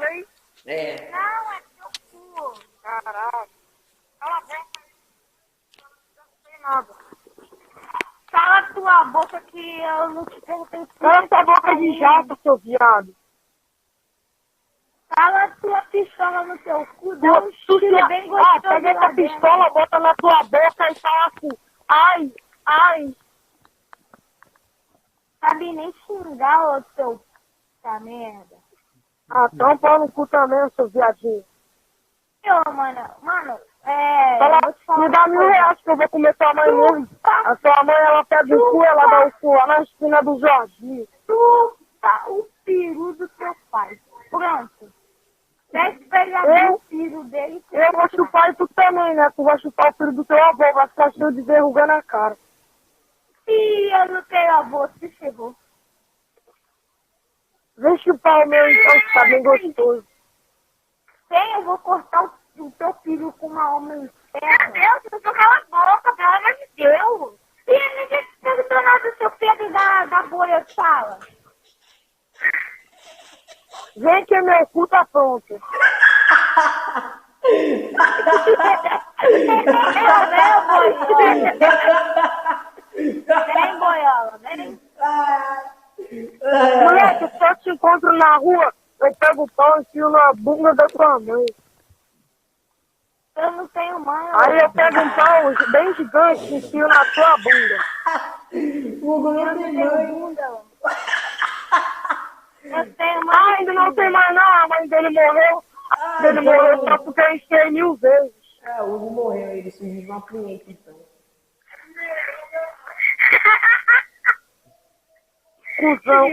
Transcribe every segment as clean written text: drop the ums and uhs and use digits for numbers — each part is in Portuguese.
play? É. Não, é teu cu. Caralho. Cala a boca aí. Eu não sei nada. Cala tua boca que eu não te perguntei. Cala tua boca de jato, seu viado. Cala tua pistola no teu cu, dá um tiro bem gostoso. Pega essa pistola, bota na tua boca e fala assim, ai, ai. Sabe nem xingar o teu puta merda. Tampa no cu também, seu viadinho. Mano, Fala, me dá R$1.000 que eu vou comer tua mãe mesmo. A sua mãe, ela pega o cu, ela dá o cu lá na esquina do Jorginho. Chupa o peru do teu pai. Pronto. Pede pra ele abrir o peru dele. Eu vou chupar e tu também, né? Tu vai chupar o filho do teu avô, vai ficar cheio de verruga na cara. Ih, eu não tenho avô, se ferrou. Vem chupar o meu então, que tá bem gostoso. Sim, eu vou cortar o teu filho com uma homem externa. Meu Deus, eu cala a boca, pelo amor de Deus. E ninguém te perguntou nada do seu Pedro da bolha de sala. Vem que meu cu tá pronto. Vem, boiola, vem. Moleque, se eu te encontro na rua, eu pego o pão e enfio na bunda da tua mãe. Eu não tenho mãe. Aí eu pego um pão bem gigante e enfio na tua bunda. Hugo não tem mãe. Bunda. Eu tenho mãe. Ainda não tem mais não, a mãe dele morreu. Ele morreu só porque eu enfiei 1000 vezes. O Hugo morreu, ele surgiu de uma cliente então. Cusão.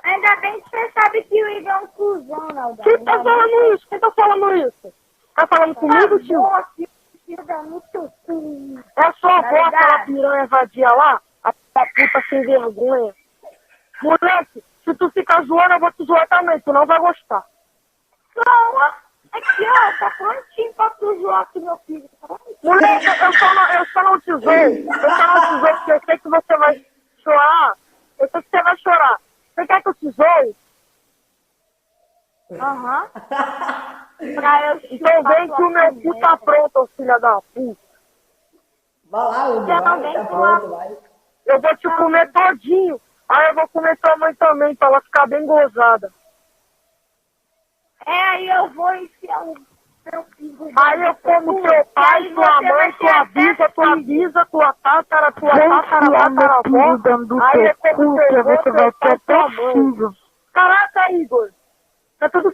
Ainda bem que você sabe que o Igor é um cuzão, Naldão. Quem tá falando isso? Quem tá falando isso? Tá falando comigo, tio? Filho da muito cu. É a sua avó, aquela piranha vadia lá? A puta sem vergonha. Moleque, se tu ficar zoando, eu vou te zoar também. Tu não vai gostar. Zoa. Aqui, ó, tá prontinho pra tu zoar aqui, meu filho. Moleque, eu só não te zoo. Porque eu sei que você vai chorar. Eu sei que você vai chorar. Você quer que eu te zoe? Aham. Então vem que o meu cu tá pronto, ô filha da puta. Vai lá, Hugo, vai, tá pronto, vai. Eu vou te comer todinho. Aí eu vou comer tua mãe também, pra ela ficar bem gozada. Aí eu vou enfiar o seu filho. Aí eu como teu pai, tua mãe, tua bisa, tua tátara, tataravó. Aí eu como teu avô, você vai ter até filho. Caraca, Igor. Tá tudo...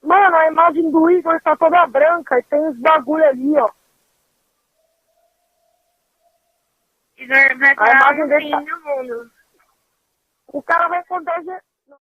Mano, a imagem do Igor tá toda branca e tem uns bagulho ali, ó. Igor vai A imagem dele no mundo. O cara vai contagiar.